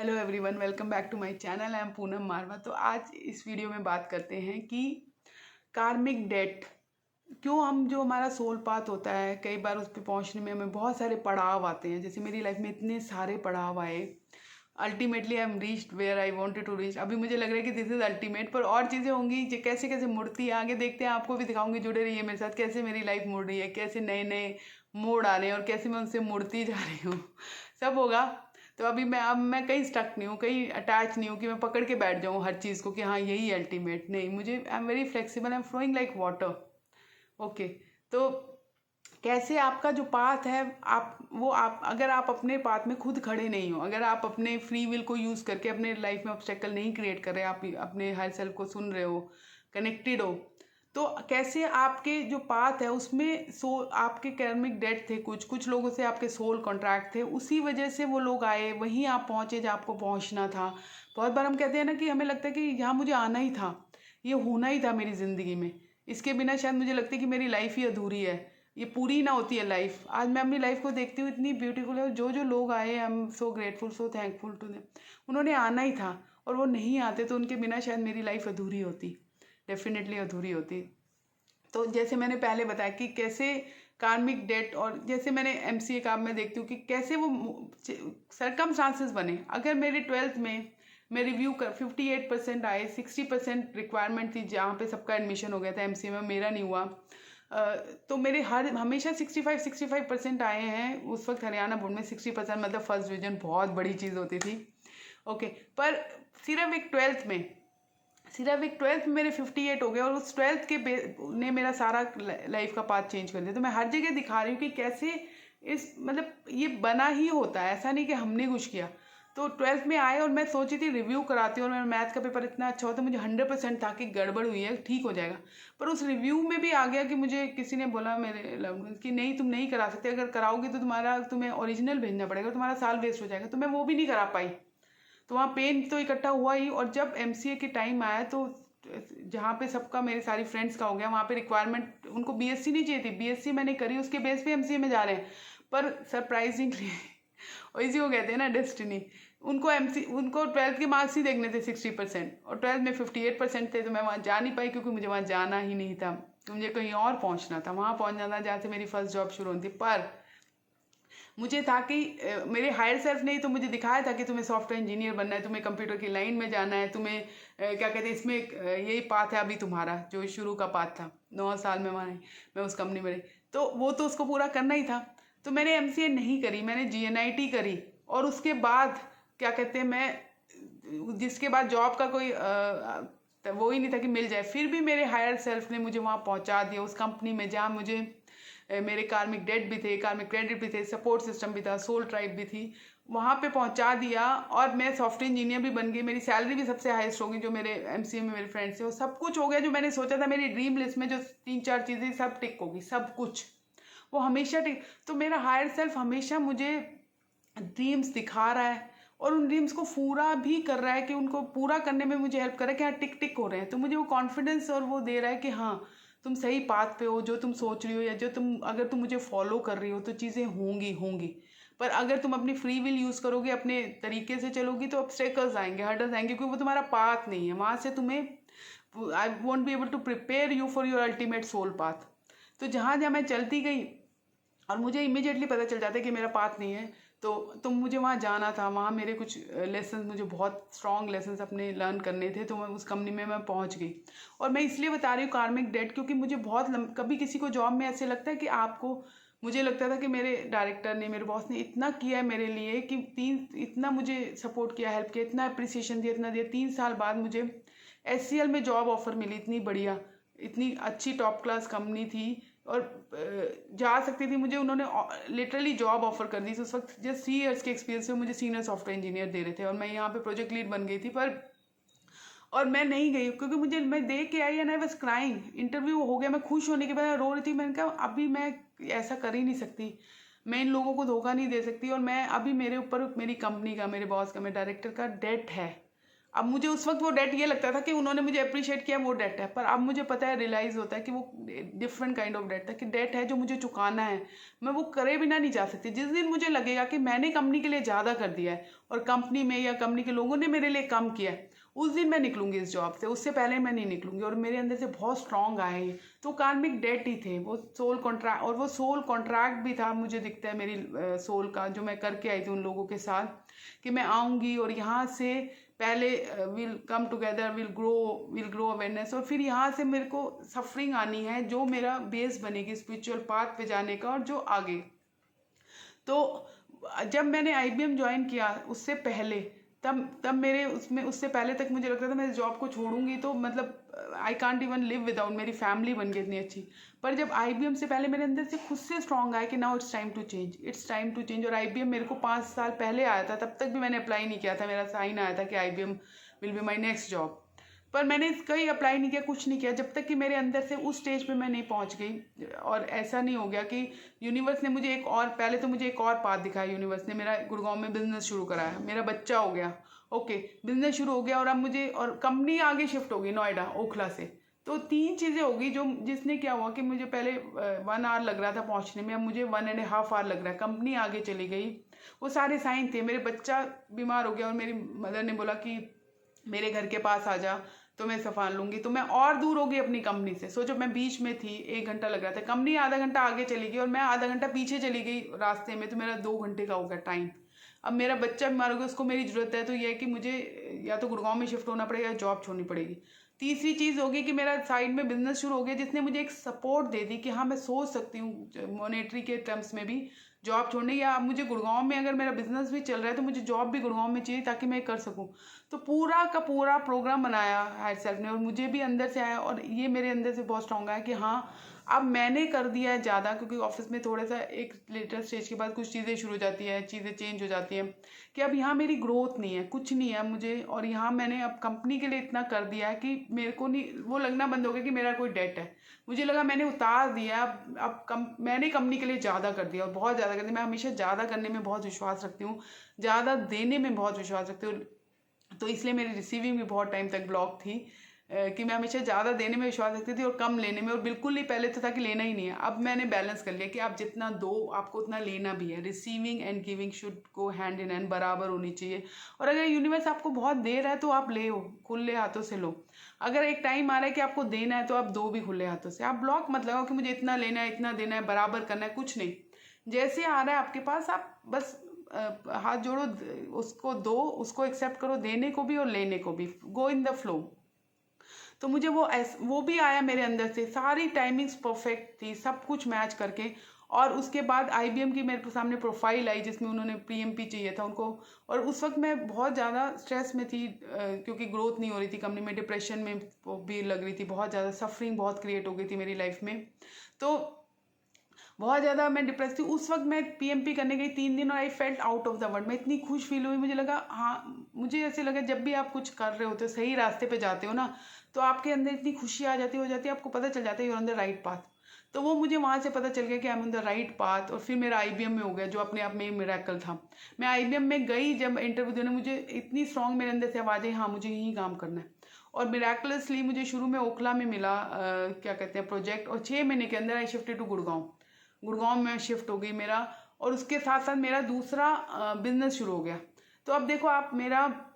Hello everyone, welcome back to my channel. I am Poonam Marwah. तो आज इस वीडियो में बात करते हैं कि कार्मिक डेट क्यों हम जो हमारा सोल पाथ होता है, कई बार उस पर पहुंचने में हमें बहुत सारे पड़ाव आते हैं। जैसे मेरी लाइफ में इतने सारे पड़ाव आए, ultimately I am reached where I wanted to reach. अभी मुझे लग रहा है कि दिस इज अल्टीमेट, पर और चीज़ें होंगी जो कैसे कैसे मुड़ती है, आगे देखते हैं। आपको भी दिखाऊंगी, जुड़े रहिए मेरे साथ, कैसे मेरी लाइफ मुड़ रही है, कैसे नए नए मोड़ आ रहे हैं और कैसे मैं उनसे मुड़ती जा रही हूँ। सब होगा। तो अभी मैं कहीं स्टक नहीं हूँ, कहीं अटैच नहीं हूँ कि मैं पकड़ के बैठ जाऊँ हर चीज़ को कि हाँ यही अल्टीमेट। नहीं, मुझे I am very flexible, I am flowing like water. Okay. तो कैसे आपका जो पाथ है, आप अगर आप अपने पाथ में खुद खड़े नहीं हो, अगर आप अपने फ्री विल को यूज़ करके अपने लाइफ में ऑब्स्टेकल नहीं क्रिएट कर रहे, आप अपने हायर सेल्फ को सुन रहे हो, कनेक्टेड हो, तो कैसे आपके जो पाथ है उसमें आपके कर्मिक डेट थे, कुछ कुछ लोगों से आपके सोल कॉन्ट्रैक्ट थे, उसी वजह से वो लोग आए, वहीं आप पहुँचे जहाँ आपको पहुँचना था। बहुत बार हम कहते हैं ना कि हमें लगता है कि यहाँ मुझे आना ही था, ये होना ही था मेरी ज़िंदगी में, इसके बिना शायद मुझे लगता है कि मेरी लाइफ ही अधूरी है, ये पूरी ना होती है लाइफ। आज मैं अपनी लाइफ को देखती हूँ, इतनी ब्यूटीफुल है। जो जो लोग आए, I am so grateful, so thankful to them. उन्होंने आना ही था, और वो नहीं आते तो उनके बिना शायद मेरी लाइफ अधूरी होती, डेफिनेटली अधूरी होती। तो जैसे मैंने पहले बताया कि कैसे कार्मिक डेट, और जैसे मैंने एमसीए का मैं देखती हूँ कि कैसे वो सरकमस्टांसेस बने। अगर मेरे 12th में मैं रिव्यू कर 58% आए, 60% रिक्वायरमेंट थी जहाँ पे सबका एडमिशन हो गया था, एमसीए में मेरा नहीं हुआ। तो मेरे हमेशा 65% आए हैं। उस वक्त हरियाणा बोर्ड में 60% मतलब फर्स्ट डिवीजन बहुत बड़ी चीज़ होती थी। ओके। पर सिर्फ एक ट्वेल्थ में मेरे 58 हो गए, और उस ट्वेल्थ के ने मेरा सारा लाइफ का पाथ चेंज कर दिया। तो मैं हर जगह दिखा रही हूँ कि कैसे इस मतलब ये बना ही होता है, ऐसा नहीं कि हमने कुछ किया। तो 12th में आए और मैं सोची थी रिव्यू कराती हूँ, और मेरा मैथ का पेपर इतना अच्छा होता, मुझे 100% था कि गड़बड़ हुई है, ठीक हो जाएगा। पर उस रिव्यू में भी आ गया कि मुझे किसी ने बोला, मेरे लव कि नहीं तुम नहीं करा सकते, अगर कराओगे तो तुम्हें ओरिजिनल भेजना पड़ेगा, तुम्हारा साल वेस्ट हो जाएगा। तो मैं वो भी नहीं करा पाई। तो वहाँ पेन तो इकट्ठा हुआ ही। और जब एमसीए के टाइम आया, तो जहाँ पे सबका, मेरे सारी फ्रेंड्स का हो गया, वहाँ पे रिक्वायरमेंट उनको बीएससी नहीं चाहिए थी, बीएससी मैंने करी, उसके बेस पे एमसीए में जा रहे हैं। पर सरप्राइजिंगली और इसी को कहते हैं ना डेस्टिनी, उनको 12th के मार्क्स ही देखने थे 60%, और 12th में 58% थे। तो मैं वहाँ जा नहीं पाई, क्योंकि मुझे वहाँ जाना ही नहीं था, तो मुझे कहीं और पहुँचना था, वहाँ पहुँच जाना जहाँ से मेरी फर्स्ट जॉब शुरू होती। पर मुझे था कि मेरे हायर सेल्फ ने ही तो मुझे दिखाया था कि तुम्हें सॉफ्टवेयर इंजीनियर बनना है, तुम्हें कंप्यूटर की लाइन में जाना है, तुम्हें क्या कहते हैं इसमें यही पाथ है अभी तुम्हारा, जो शुरू का पाथ था। 9 साल में मैं उस कंपनी में रही, तो वो तो उसको पूरा करना ही था। तो मैंने एमसीए नहीं करी, मैंने जीएनआईटी करी। और उसके बाद क्या कहते हैं, जिसके बाद जॉब का कोई वो ही नहीं था कि मिल जाए। फिर भी मेरे हायर सेल्फ ने मुझे वहाँ पहुँचा दिया, उस कंपनी में जहाँ मुझे मेरे कार्मिक डेट भी थे, कार्मिक क्रेडिट भी थे, सपोर्ट सिस्टम भी था, सोल ट्राइब भी थी, वहाँ पे पहुँचा दिया। और मैं सॉफ्टवेयर इंजीनियर भी बन गई, मेरी सैलरी भी सबसे हाईएस्ट होगी। जो मेरे एमसीए में मेरे फ्रेंड्स थे, वो सब कुछ हो गया जो मैंने सोचा था। मेरी ड्रीम लिस्ट में जो 3-4 चीज़ें सब टिक होगी, सब कुछ वो हमेशा टिक। तो मेरा हायर सेल्फ हमेशा मुझे ड्रीम्स दिखा रहा है, और उन ड्रीम्स को पूरा भी कर रहा है, कि उनको पूरा करने में मुझे हेल्प कर रहा है कि हाँ टिक टिक हो रहे हैं। तो मुझे वो कॉन्फिडेंस और वो दे रहा है कि हाँ तुम सही पाथ पे हो, जो तुम सोच रही हो, या जो अगर तुम मुझे फॉलो कर रही हो तो चीज़ें होंगी होंगी। पर अगर तुम अपनी फ्री विल यूज़ करोगे, अपने तरीके से चलोगी, तो ऑब्स्टेकल्स आएंगे, हर्डल्स आएंगे, क्योंकि वो तुम्हारा पाथ नहीं है। वहाँ से तुम्हें I want be able to prepare you for your ultimate soul path. तो जहाँ जहाँ मैं चलती गई, और मुझे इमीडिएटली पता चल जाता है कि मेरा पाथ नहीं है, तो मुझे वहाँ जाना था। वहाँ मेरे कुछ लेसन, मुझे बहुत स्ट्रॉन्ग लेसन्स अपने लर्न करने थे, तो मैं उस कंपनी में मैं पहुँच गई। और मैं इसलिए बता रही हूँ कार्मिक डेट, क्योंकि मुझे बहुत कभी किसी को जॉब में ऐसे लगता है कि आपको, मुझे लगता था कि मेरे डायरेक्टर ने, मेरे बॉस ने इतना किया है मेरे लिए, कि इतना मुझे सपोर्ट किया, हेल्प किया, इतना अप्रिसिएशन दिया, इतना दिया। 3 साल बाद मुझे एचसीएल में जॉब ऑफर मिली, इतनी बढ़िया, इतनी अच्छी टॉप क्लास कंपनी थी, और जा सकती थी। मुझे उन्होंने लिटरली जॉब ऑफर कर दी। उस वक्त जस्ट 3 इयर्स के एक्सपीरियंस से मुझे सीनियर सॉफ्टवेयर इंजीनियर दे रहे थे, और मैं यहाँ पे प्रोजेक्ट लीड बन गई थी। पर और मैं नहीं गई, क्योंकि मैं देख के आई, and I was crying. Interview हो गया, मैं खुश होने के बाद रो रही थी। मैंने कहा अभी मैं ऐसा कर ही नहीं सकती, मैं इन लोगों को धोखा नहीं दे सकती, और मैं अभी मेरे ऊपर मेरी कंपनी का, मेरे बॉस का, मेरे डायरेक्टर का डेट है। अब मुझे उस वक्त वो डेट ये लगता था कि उन्होंने मुझे अप्रिशिएट किया, वो डेट है, पर अब मुझे पता है, रियलाइज़ होता है कि वो डिफरेंट काइंड ऑफ डेट था, कि डेट है जो मुझे चुकाना है, मैं वो करे बिना नहीं जा सकती। जिस दिन मुझे लगेगा कि मैंने कंपनी के लिए ज़्यादा कर दिया है और कंपनी में या कंपनी के लोगों ने मेरे लिए कम किया है, उस दिन मैं निकलूंगी इस जॉब से, उससे पहले मैं नहीं निकलूंगी। और मेरे अंदर से बहुत स्ट्रांग आए ये, तो कार्मिक डेट ही थे वो, सोल कॉन्ट्रैक्ट, और वो सोल कॉन्ट्रैक्ट भी था, मुझे दिखता है मेरी सोल का, जो मैं करके आई थी उन लोगों के साथ, कि मैं आऊँगी और यहाँ से पहले will come together, will grow awareness, और फिर यहाँ से मेरे को सफरिंग आनी है जो मेरा बेस बनेगी स्पिरिचुअल पाथ पे जाने का, और जो आगे। तो जब मैंने आईबीएम ज्वाइन किया उससे पहले, तब तब मेरे उसमें, उससे पहले तक मुझे लगता था मैं इस जॉब को छोड़ूंगी तो मतलब I can't even live without, मेरी फैमिली बन गई इतनी अच्छी। पर जब आईबीएम से पहले मेरे अंदर से खुद से स्ट्रांग आया कि now it's time to change, it's time to change. और आईबीएम मेरे को 5 साल पहले आया था, तब तक भी मैंने अप्लाई नहीं किया था, मेरा साइन आया था कि IBM will be my next job, पर मैंने कहीं अप्लाई नहीं किया, कुछ नहीं किया, जब तक कि मेरे अंदर से उस स्टेज पे मैं नहीं पहुंच गई। और ऐसा नहीं हो गया कि यूनिवर्स ने मुझे एक और, पहले तो मुझे एक और पाथ दिखाया यूनिवर्स ने, मेरा गुड़गांव में बिजनेस शुरू कराया, मेरा बच्चा हो गया, ओके, बिजनेस शुरू हो गया, और अब मुझे, और कंपनी आगे शिफ्ट हो गई नोएडा, ओखला से। तो 3 चीज़ें होगी जो, जिसने क्या हुआ कि मुझे पहले 1 आवर लग रहा था पहुंचने में, अब मुझे 1.5 आवर लग रहा है, कंपनी आगे चली गई। वो सारे साइन थे, मेरे बच्चा बीमार हो गया और मेरी मदर ने बोला कि मेरे घर के पास आ जा तो मैं संभाल लूंगी, तो मैं और दूर हो गई अपनी कंपनी से। सोचो मैं बीच में थी, 1 घंटा लग रहा था, कंपनी आधा घंटा आगे चली गई और मैं आधा घंटा पीछे चली गई रास्ते में, तो मेरा 2 घंटे का हो गया टाइम। अब मेरा बच्चा बीमार हो गया, उसको मेरी ज़रूरत है, तो यह है कि मुझे या तो गुड़गांव में शिफ्ट होना पड़ेगा या जॉब छोड़नी पड़ेगी। तीसरी चीज़ होगी कि मेरा साइड में बिजनेस शुरू हो गया, जिसने मुझे एक सपोर्ट दे दी कि हाँ मैं सोच सकती हूँ मॉनेटरी के टर्म्स में भी जॉब छोड़ने, या अब मुझे गुड़गांव में अगर मेरा बिजनेस भी चल रहा है तो मुझे जॉब भी गुड़गांव में चाहिए ताकि मैं कर सकूं। तो पूरा का पूरा प्रोग्राम बनाया हायर सेल्फ ने, और मुझे भी अंदर से आया, और ये मेरे अंदर से बहुत स्ट्रांग आया कि हाँ अब मैंने कर दिया है ज़्यादा, क्योंकि ऑफिस में थोड़ा सा एक लेटर स्टेज के बाद कुछ चीज़ें शुरू हो जाती है, चीज़ें चेंज हो जाती हैं, कि अब यहाँ मेरी ग्रोथ नहीं है, कुछ नहीं है मुझे, और यहाँ मैंने अब कंपनी के लिए इतना कर दिया है कि मेरे को नहीं वो लगना बंद हो गया कि मेरा कोई डेट है। मुझे लगा मैंने उतार दिया, अब मैंने कंपनी के लिए ज़्यादा कर दिया, और बहुत ज़्यादा कर दिया। मैं हमेशा ज़्यादा करने में बहुत विश्वास रखती हूँ, ज़्यादा देने में बहुत विश्वास रखती हूँ, तो इसलिए मेरी रिसीविंग भी बहुत टाइम तक ब्लॉक थी, कि मैं हमेशा ज़्यादा देने में विश्वास रखती थी और कम लेने में, और बिल्कुल नहीं, पहले तो था कि लेना ही नहीं है, अब मैंने बैलेंस कर लिया कि आप जितना दो आपको उतना लेना भी है। Receiving end giving should go hand in hand, बराबर होनी चाहिए। और अगर यूनिवर्स आपको बहुत दे रहा है तो आप ले, खुले हाथों से लो। अगर एक टाइम आ रहा है कि आपको देना है तो आप दो भी खुले हाथों से, आप ब्लॉक मत लगाओ कि मुझे इतना लेना है, इतना देना है, बराबर करना है, कुछ नहीं। जैसे आ रहा है आपके पास, आप बस हाथ जोड़ो, उसको दो, उसको एक्सेप्ट करो, देने को भी और लेने को भी, गो इन द फ्लो। तो मुझे वो भी आया मेरे अंदर से, सारी टाइमिंग्स परफेक्ट थी, सब कुछ मैच करके। और उसके बाद आईबीएम की मेरे सामने प्रोफाइल आई जिसमें उन्होंने पीएमपी चाहिए था उनको, और उस वक्त मैं बहुत ज़्यादा स्ट्रेस में थी, क्योंकि ग्रोथ नहीं हो रही थी कंपनी में, डिप्रेशन में भी लग रही थी, बहुत ज़्यादा सफरिंग बहुत क्रिएट हो गई थी मेरी लाइफ में। तो बहुत ज़्यादा मैं डिप्रेस थी उस वक्त। मैं पीएमपी करने गई 3 दिन और I felt out of the world. मैं इतनी खुश फील हुई, मुझे लगा, हाँ मुझे ऐसे लगा जब भी आप कुछ कर रहे होते हो, सही रास्ते पे जाते हो ना, तो आपके अंदर इतनी खुशी आ जाती हो जाती है, आपको पता चल जाता है you are on the right path. तो वो मुझे वहाँ से पता चल गया कि I am on the right path. और फिर मेरा आईबीएम में हो गया, जो अपने आप में मिरेकल था। मैं आईबीएम में गई, जब इंटरव्यू देने, मुझे इतनी स्ट्रांग मेरे अंदर से आवाज़ आई, हाँ मुझे यही काम करना है। और मिराकुलसली मुझे शुरू में ओखला में मिला, क्या कहते हैं, प्रोजेक्ट, और 6 महीने के अंदर I shifted to Gurgaon. Gurgaon में शिफ्ट हो गई मेरा, और उसके साथ साथ मेरा दूसरा बिजनेस शुरू हो गया। तो अब देखो आप, मेरा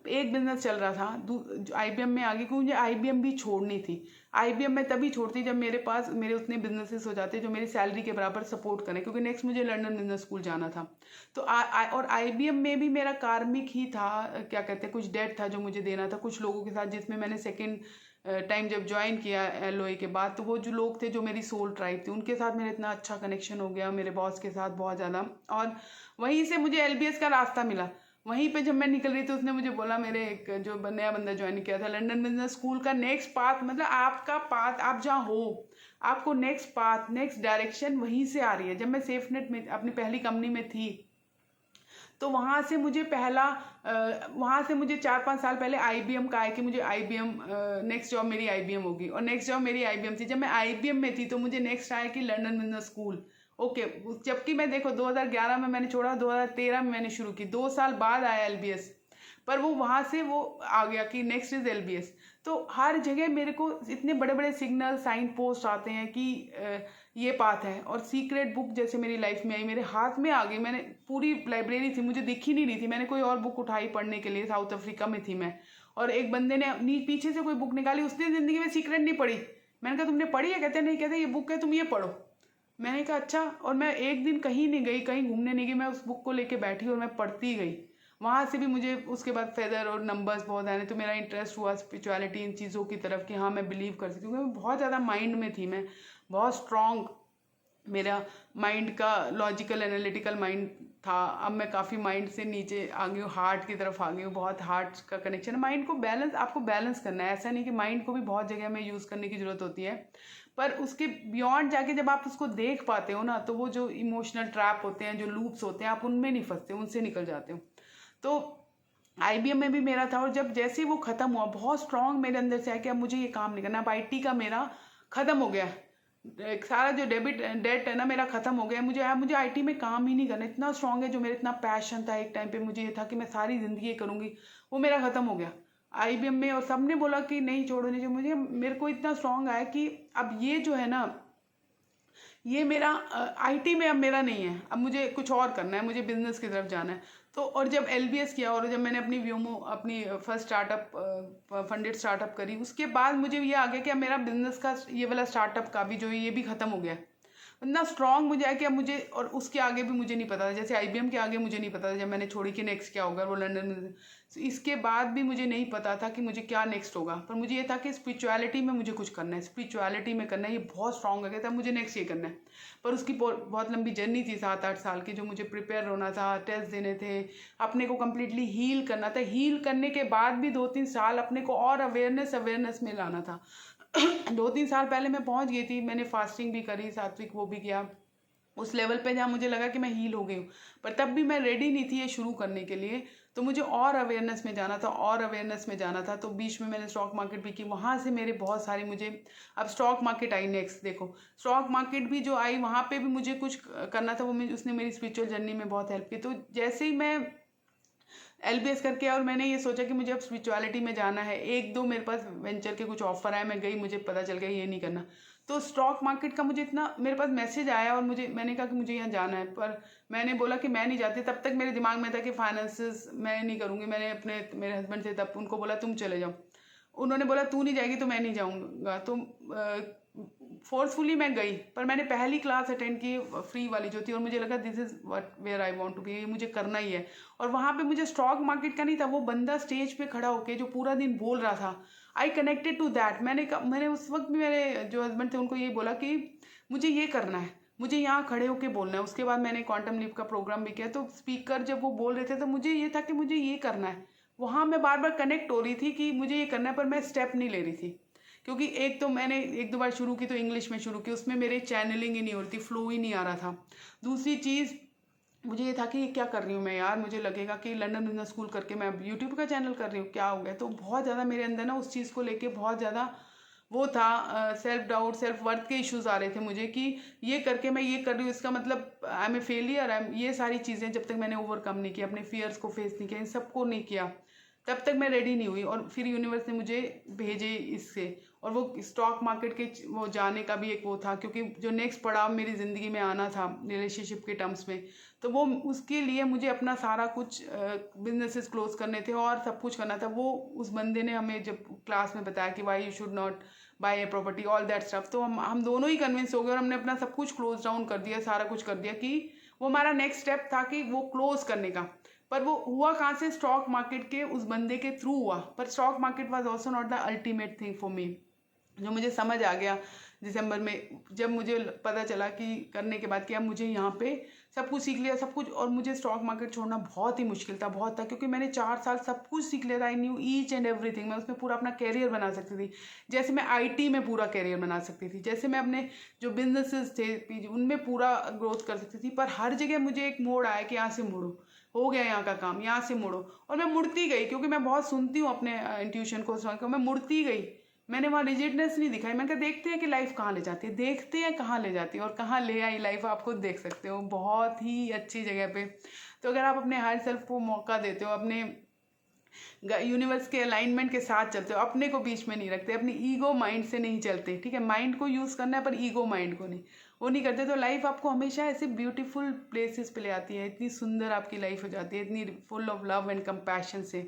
एक बिजनेस चल रहा था, आईबीएम में आ गई, क्योंकि मुझे आईबीएम भी छोड़नी थी। आईबीएम में तभी छोड़ती जब मेरे पास मेरे उतने बिजनेसेस हो जाते जो मेरी सैलरी के बराबर सपोर्ट करें, क्योंकि नेक्स्ट मुझे लंदन बिजनेस स्कूल जाना था। तो और आईबीएम में भी मेरा कार्मिक ही था, क्या कहते हैं, कुछ डेट था जो मुझे देना था कुछ लोगों के साथ, जिसमें मैंने सेकेंड टाइम जब ज्वाइन किया एलओए के बाद, तो वो जो लोग थे जो मेरी सोल ट्राइब थी, उनके साथ मेरा इतना अच्छा कनेक्शन हो गया, मेरे बॉस के साथ बहुत ज़्यादा। और वहीं से मुझे एलबीएस का रास्ता मिला। वहीं पे जब मैं निकल रही थी, उसने मुझे बोला, मेरे एक जो नया बंदा ज्वाइन किया था, लंदन बिजनेस स्कूल का नेक्स्ट पाथ, मतलब आपका पाथ, आप जहाँ हो, आपको नेक्स्ट पाथ, नेक्स्ट डायरेक्शन वहीं से आ रही है। जब मैं सेफनेट में अपनी पहली कंपनी में थी, तो वहाँ से मुझे वहाँ से मुझे 4-5 साल पहले आईबीएम का है कि मुझे आईबीएम नेक्स्ट जॉब मेरी आईबीएम होगी, और नेक्स्ट जॉब मेरी आईबीएम थी। जब मैं आईबीएम में थी तो मुझे नेक्स्ट आया कि लंदन बिजनेस स्कूल, ओके। जबकि मैं देखो 2011 में मैंने छोड़ा, 2013 में मैंने शुरू की, 2 साल बाद आया एलबीएस। पर वो वहाँ से वो आ गया कि नेक्स्ट इज़ एलबीएस। तो हर जगह मेरे को इतने बड़े बड़े सिग्नल साइन पोस्ट आते हैं कि ये पाथ है। और सीक्रेट बुक जैसे मेरी लाइफ में आई, मेरे हाथ में आ गई, मैंने पूरी लाइब्रेरी थी, मुझे दिख ही नहीं रही थी, मैंने कोई और बुक उठाई पढ़ने के लिए, साउथ अफ्रीका में थी मैं, और एक बंदे ने पीछे से कोई बुक निकाली, उसने ज़िंदगी में सीक्रेट नहीं पढ़ी। मैंने कहा तुमने पढ़ी है? कहते नहीं, कहते ये बुक है, तुम ये पढ़ो। मैंने कहा अच्छा। और मैं एक दिन कहीं नहीं गई, कहीं घूमने नहीं गई, मैं उस बुक को लेके बैठी और मैं पढ़ती गई। वहाँ से भी मुझे उसके बाद फेदर और नंबर्स बहुत आने, तो मेरा इंटरेस्ट हुआ स्पिरिचुअलिटी, इन चीज़ों की तरफ कि हाँ मैं बिलीव कर सकती हूँ, क्योंकि मैं बहुत ज़्यादा माइंड में थी, मैं बहुत स्ट्रॉन्ग, मेरा माइंड का लॉजिकल एनालिटिकल माइंड था। अब मैं काफ़ी माइंड से नीचे आ गई हूँ, हार्ट की तरफ आ गई हूँ, बहुत हार्ट का कनेक्शन। माइंड को बैलेंस, आपको बैलेंस करना है, ऐसा नहीं कि माइंड को भी बहुत जगह में यूज़ करने की ज़रूरत होती है, पर उसके बियॉन्ड जाके जब आप उसको देख पाते हो ना, तो वो जो इमोशनल ट्रैप होते हैं, जो लूप्स होते हैं, आप उनमें नहीं फंसते, उनसे निकल जाते हो। तो आईबीएम में भी मेरा था, और जब जैसे ही वो ख़त्म हुआ, बहुत स्ट्रांग मेरे अंदर से आया कि अब मुझे ये काम नहीं करना। अब आईटी का मेरा ख़त्म हो गया, एक सारा जो डेट है ना मेरा ख़त्म हो गया। मुझे आईटी में काम ही नहीं करना, इतना स्ट्रांग है जो मेरा इतना पैशन था एक टाइम पे, मुझे ये था कि मैं सारी ज़िंदगी ये करूँगी, वो मेरा ख़त्म हो गया आईबीएम में। और सब ने बोला कि नहीं छोड़ो नहीं, जो मेरे को इतना स्ट्रांग आया कि अब ये जो है ना, ये मेरा आईटी में अब मेरा नहीं है, अब मुझे कुछ और करना है, मुझे बिजनेस की तरफ जाना है। तो और जब एलबीएस किया, और जब मैंने अपनी व्योमो, अपनी फर्स्ट स्टार्टअप फंडेड स्टार्टअप करी, उसके बाद मुझे ये आ गया कि अब मेरा बिजनेस का ये वाला स्टार्टअप का भी जो है, ये भी ख़त्म हो गया। इतना स्ट्रांग मुझे है कि अब मुझे, और उसके आगे भी मुझे नहीं पता था, जैसे आईबीएम के आगे मुझे नहीं पता था जब मैंने छोड़ी कि नेक्स्ट क्या होगा, वो लंदन में। इसके बाद भी मुझे नहीं पता था कि मुझे क्या नेक्स्ट होगा, पर मुझे ये था कि स्पिरिचुअलिटी में मुझे कुछ करना है, स्पिरिचुअलिटी में करना है, ये बहुत स्ट्रांग लगे था मुझे, नेक्स्ट ये करना है। पर उसकी बहुत लंबी जर्नी थी, 7-8 साल की, जो मुझे प्रिपेयर होना था, टेस्ट देने थे, अपने को कम्प्लीटली हील करना था। हील करने के बाद भी 2-3 साल अपने को और अवेयरनेस में लाना था। 2-3 साल पहले मैं पहुंच गई थी, मैंने फास्टिंग भी करी, सात्विक वो भी किया, उस लेवल पे जहाँ मुझे लगा कि मैं हील हो गई हूँ, पर तब भी मैं रेडी नहीं थी ये शुरू करने के लिए। तो मुझे और अवेयरनेस में जाना था, और अवेयरनेस में जाना था। तो बीच में मैंने स्टॉक मार्केट भी की, वहाँ से मेरे बहुत सारी, मुझे अब स्टॉक मार्केट आई नेक्स्ट, देखो स्टॉक मार्केट भी जो आई, वहाँ पे भी मुझे कुछ करना था, वो उसने मेरी स्पिरिचुअल जर्नी में बहुत हेल्प की। तो जैसे ही मैं एलबीएस करके, और मैंने ये सोचा कि मुझे अब स्पिरिचुअलिटी में जाना है, 1-2 मेरे पास वेंचर के कुछ ऑफर आए, मैं गई, मुझे पता चल गया ये नहीं करना। तो स्टॉक मार्केट का मुझे इतना, मेरे पास मैसेज आया, और मैंने कहा कि मुझे यहाँ जाना है, पर मैंने बोला कि मैं नहीं जाती। तब तक मेरे दिमाग में था कि फाइनेंसेस मैं नहीं करूँगी। मैंने मेरे हस्बैंड से तब उनको बोला तुम चले जाओ, उन्होंने बोला तू नहीं जाएगी तो मैं नहीं जाऊँगा। तो फोर्सफुली मैं गई, पर मैंने पहली क्लास अटेंड की, फ्री वाली जो थी, और मुझे लगा this is what where I want to be, ये मुझे करना ही है। और वहाँ पे मुझे स्टॉक मार्केट का नहीं था, वो बंदा स्टेज पे खड़ा होके जो पूरा दिन बोल रहा था, आई कनेक्टेड टू दैट। मैंने उस वक्त भी मेरे जो हस्बैंड थे उनको ये बोला कि मुझे ये करना है, मुझे यहाँ खड़े होके बोलना है। उसके बाद मैंने क्वांटम लीप का प्रोग्राम भी किया, तो स्पीकर जब वो बोल रहे थे तो मुझे ये था कि मुझे ये करना है। वहाँ मैं बार बार कनेक्ट हो रही थी कि मुझे ये करना है, पर मैं स्टेप नहीं ले रही थी, क्योंकि एक तो मैंने 1-2 बार शुरू की तो इंग्लिश में शुरू की, उसमें मेरे चैनलिंग ही नहीं हो रही थी, फ्लो ही नहीं आ रहा था। दूसरी चीज़ मुझे ये था कि ये क्या कर रही हूँ मैं यार, मुझे लगेगा कि लंदन बिजनेस स्कूल करके मैं अब यूट्यूब का चैनल कर रही हूँ, क्या हो गया। तो बहुत ज़्यादा मेरे अंदर ना उस चीज़ को लेके बहुत ज़्यादा वो था, सेल्फ डाउट, सेल्फ वर्थ के इश्यूज आ रहे थे मुझे कि ये करके मैं ये कर रही हूँ, इसका मतलब आई एम ए फेलियर, ये सारी चीज़ें जब तक मैंने ओवरकम नहीं किया, अपने फियर्स को फेस नहीं किया, इन सबको नहीं किया, तब तक मैं रेडी नहीं हुई। और फिर यूनिवर्स ने मुझे भेजे इससे, और वो स्टॉक मार्केट के वो जाने का भी एक वो था, क्योंकि जो नेक्स्ट पड़ाव मेरी ज़िंदगी में आना था रिलेशनशिप के टर्म्स में, तो वो उसके लिए मुझे अपना सारा कुछ बिजनेसेस क्लोज करने थे और सब कुछ करना था। वो उस बंदे ने हमें जब क्लास में बताया कि why you should not buy a property, all that stuff, तो हम दोनों ही कन्विंस हो गए, और हमने अपना सब कुछ क्लोज डाउन कर दिया, सारा कुछ कर दिया, कि वो हमारा नेक्स्ट स्टेप था कि वो क्लोज करने का। पर वो हुआ कहाँ से, स्टॉक मार्केट के उस बंदे के थ्रू हुआ। पर stock market was also not the ultimate thing for me, जो मुझे समझ आ गया दिसंबर में, जब मुझे पता चला कि करने के बाद कि अब मुझे यहाँ पे सब कुछ सीख लिया, सब कुछ। और मुझे स्टॉक मार्केट छोड़ना बहुत ही मुश्किल था, बहुत था, क्योंकि मैंने 4 साल सब कुछ सीख लिया था, I knew each and everything. मैं उसमें पूरा अपना कैरियर बना सकती थी, जैसे मैं आईटी में पूरा कैरियर बना सकती थी, जैसे मैं अपने जो बिजनेसेस थे उनमें पूरा ग्रोथ कर सकती थी। पर हर जगह मुझे एक मोड़ आया कि यहाँ से मुड़ो, हो गया यहाँ का काम, यहाँ से मुड़ो। और मैं मुड़ती गई, क्योंकि मैं बहुत सुनती हूँ अपने इंट्यूशन को, मैं मुड़ती गई। मैंने वहाँ रिजिडनेस नहीं दिखाई, मैंने कहा देखते हैं कि लाइफ कहाँ ले जाती है, देखते हैं कहाँ ले जाती है, और कहाँ ले आई लाइफ आप खुद देख सकते हो, बहुत ही अच्छी जगह पे। तो अगर आप अपने हायर सेल्फ को मौका देते हो, अपने यूनिवर्स के अलाइनमेंट के साथ चलते हो, अपने को बीच में नहीं रखते, अपनी ईगो माइंड से नहीं चलते, ठीक है। माइंड को यूज़ करना है पर ईगो माइंड को नहीं, वो नहीं करते, तो लाइफ आपको हमेशा ऐसे ब्यूटीफुल प्लेसेस पे ले आती है, इतनी सुंदर आपकी लाइफ हो जाती है, इतनी full of love and compassion से।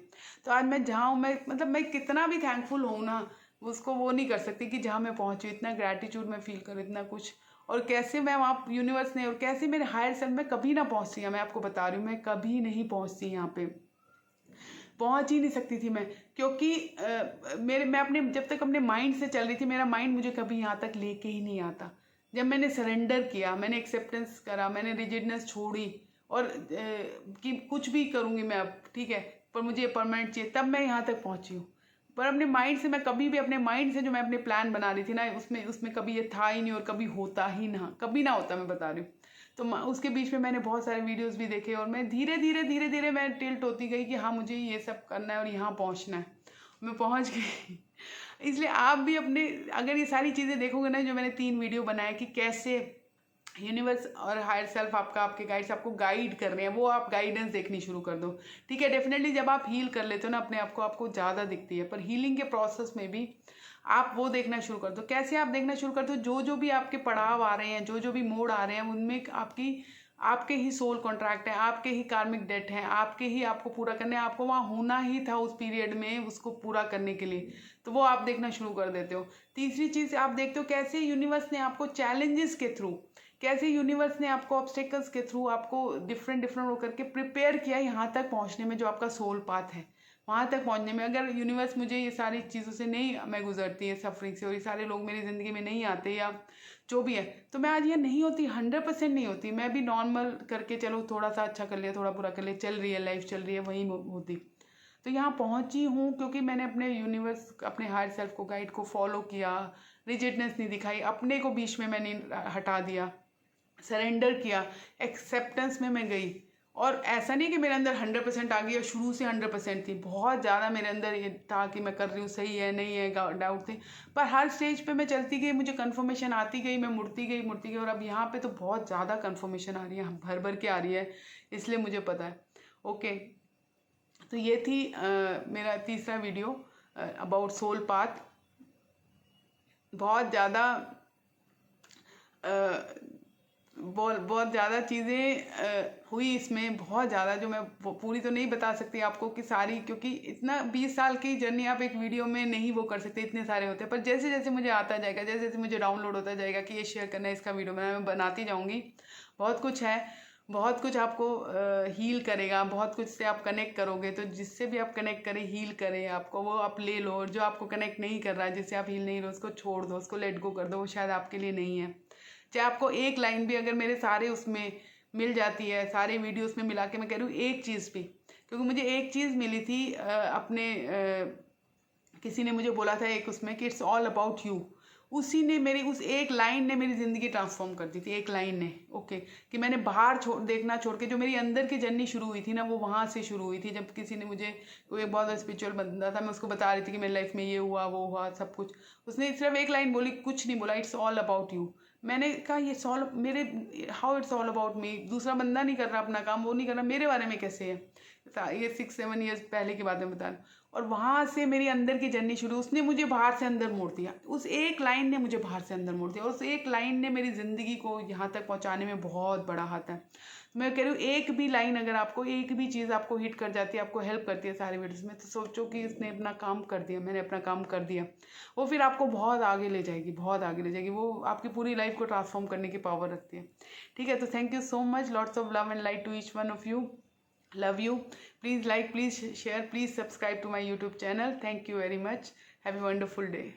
तो आज मैं जहाँ हूँ, मैं मतलब मैं कितना भी थैंकफुल हूँ ना, उसको वो नहीं कर सकती कि जहाँ मैं पहुँची, इतना ग्रैटिट्यूड मैं फील करूँ, इतना कुछ। और कैसे मैं वहाँ यूनिवर्स ने, और कैसे मेरे हायर सेल्फ में कभी ना पहुँचती, मैं आपको बता रही हूँ, मैं कभी नहीं पहुँचती, यहाँ पे पहुंच ही नहीं सकती थी मैं, क्योंकि मैं अपने जब तक अपने माइंड से चल रही थी, मेरा माइंड मुझे कभी यहाँ तक लेके ही नहीं आता। जब मैंने सरेंडर किया, मैंने एक्सेप्टेंस करा, मैंने रिजिडनेस छोड़ी, और कि कुछ भी करूँगी मैं अब, ठीक है, पर मुझे परमानेंट चाहिए, तब मैं यहाँ तक पहुँची हूँ। पर अपने माइंड से मैं कभी भी, अपने माइंड से जो मैं अपने प्लान बना रही थी ना, उसमें उसमें कभी ये था ही नहीं, और कभी होता ही ना, कभी ना होता, मैं बता रही हूँ। तो उसके बीच में मैंने बहुत सारे वीडियोस भी देखे, और मैं धीरे धीरे धीरे धीरे मैं टिल्ट होती गई कि हाँ मुझे ये सब करना है और यहाँ पहुँचना है, मैं पहुँच गई। इसलिए आप भी अपने, अगर ये सारी चीज़ें देखोगे ना, जो मैंने 3 वीडियो बनाए कि कैसे यूनिवर्स और हायर सेल्फ आपका, आपके गाइड्स आपको गाइड कर रहे हैं, वो आप गाइडेंस देखनी शुरू कर दो, ठीक है। डेफिनेटली जब आप हील कर लेते हो ना अपने आप को, आपको ज़्यादा दिखती है, पर हीलिंग के प्रोसेस में भी आप वो देखना शुरू कर दो। कैसे आप देखना शुरू कर दो, जो भी आपके पड़ाव आ रहे हैं, जो भी मोड़ आ रहे हैं, उनमें आपके ही सोल कॉन्ट्रैक्ट है, आपके ही कार्मिक डेट है, आपके ही आपको पूरा करने, आपको वहाँ होना ही था उस पीरियड में उसको पूरा करने के लिए, तो वो आप देखना शुरू कर देते हो। तीसरी चीज़ आप देखते हो कैसे यूनिवर्स ने आपको चैलेंजेस के थ्रू, कैसे यूनिवर्स ने आपको ऑब्स्टेकल्स के थ्रू आपको डिफरेंट डिफरेंट होकर के प्रिपेयर किया यहाँ तक पहुँचने में, जो आपका सोल पाथ है वहाँ तक पहुँचने में। अगर यूनिवर्स मुझे ये सारी चीज़ों से नहीं, मैं गुजरती है सफरिंग से, और ये सारे लोग मेरी ज़िंदगी में नहीं आते, या जो भी है, तो मैं आज ये नहीं होती, 100% नहीं होती, मैं भी नॉर्मल करके चलो, थोड़ा सा अच्छा कर लिया, थोड़ा बुरा कर लिया, चल रही है लाइफ, चल रही है, वहीं होती। तो यहाँ पहुँची हूँ क्योंकि मैंने अपने यूनिवर्स, अपने हायर सेल्फ को, गाइड को फॉलो किया, रिजिडनेस नहीं दिखाई, अपने को बीच में मैंने हटा दिया, सरेंडर किया, एक्सेप्टेंस में मैं गई। और ऐसा नहीं कि मेरे अंदर 100% आ गई, और शुरू से 100% थी, बहुत ज़्यादा मेरे अंदर ये था कि मैं कर रही हूँ, सही है नहीं है, डाउट थे, पर हर स्टेज पे मैं चलती गई, मुझे कन्फर्मेशन आती गई, मैं मुड़ती गई, और अब यहाँ पे तो बहुत ज़्यादा कन्फर्मेशन आ रही है, भर भर के आ रही है, इसलिए मुझे पता है। ओके, तो ये थी मेरा तीसरा वीडियो अबाउट सोल पाथ। बहुत ज़्यादा बहुत ज़्यादा चीज़ें हुई इसमें, बहुत ज़्यादा, जो मैं पूरी तो नहीं बता सकती आपको कि सारी, क्योंकि इतना 20 साल की जर्नी आप एक वीडियो में नहीं वो कर सकते, इतने सारे होते हैं। पर जैसे जैसे मुझे आता जाएगा, जैसे जैसे मुझे डाउनलोड होता जाएगा कि ये शेयर करना है, इसका वीडियो मैं बनाती जाऊँगी। बहुत कुछ है, बहुत कुछ आपको हील करेगा, बहुत कुछ से आप कनेक्ट करोगे, तो जिससे भी आप कनेक्ट करें, हील करें आपको, वो आप ले लो, और जो आपको कनेक्ट नहीं कर रहा है, जिससे आप हील नहीं हो, उसको छोड़ दो, उसको लेट गो कर दो, वो शायद आपके लिए नहीं है। चाहे आपको एक लाइन भी अगर मेरे सारे उसमें मिल जाती है, सारे वीडियोस में मिला के मैं कह रही हूँ एक चीज़ भी, क्योंकि मुझे एक चीज़ मिली थी अपने किसी ने मुझे बोला था एक उसमें कि इट्स ऑल अबाउट यू, उसी ने मेरी, उस एक लाइन ने मेरी ज़िंदगी ट्रांसफॉर्म कर दी थी, एक लाइन ने। ओके, कि मैंने बाहर देखना छोड़ के, जो मेरी अंदर की जर्नी शुरू हुई थी ना, वो वहाँ से शुरू हुई थी, जब किसी ने मुझे, कोई एक बहुत स्पिरिचुअल बंदा था, मैं उसको बता रही थी कि मेरी लाइफ में ये हुआ, वो हुआ, सब कुछ, उसने सिर्फ एक लाइन बोली, कुछ नहीं बोला, इट्स ऑल अबाउट यू। मैंने कहा ये सॉल्व मेरे, how it's all about me, दूसरा बंदा नहीं कर रहा अपना काम, वो नहीं कर रहा, मेरे बारे में कैसे है, ये 6-7 ईयर्स पहले की बात मैं बता रहा हूँ। और वहाँ से मेरी अंदर की जर्नी शुरू, उसने मुझे बाहर से अंदर मोड़ दिया, उस एक लाइन ने मुझे बाहर से अंदर मोड़ दिया, और उस एक लाइन ने मेरी ज़िंदगी को यहाँ तक पहुँचाने में बहुत बड़ा हाथ है। मैं कह रही हूँ, एक भी लाइन अगर आपको, एक भी चीज़ आपको हिट कर जाती है, आपको हेल्प करती है सारे वीडियोस में, तो सोचो कि इसने अपना काम कर दिया, मैंने अपना काम कर दिया, वो फिर आपको बहुत आगे ले जाएगी, बहुत आगे ले जाएगी, वो आपकी पूरी लाइफ को ट्रांसफॉर्म करने की पावर रखती है। ठीक है, तो thank you so much, lots of love and light to each one of you, love you, please like, please share, please subscribe to my YouTube channel. Thank you very much, have a wonderful day.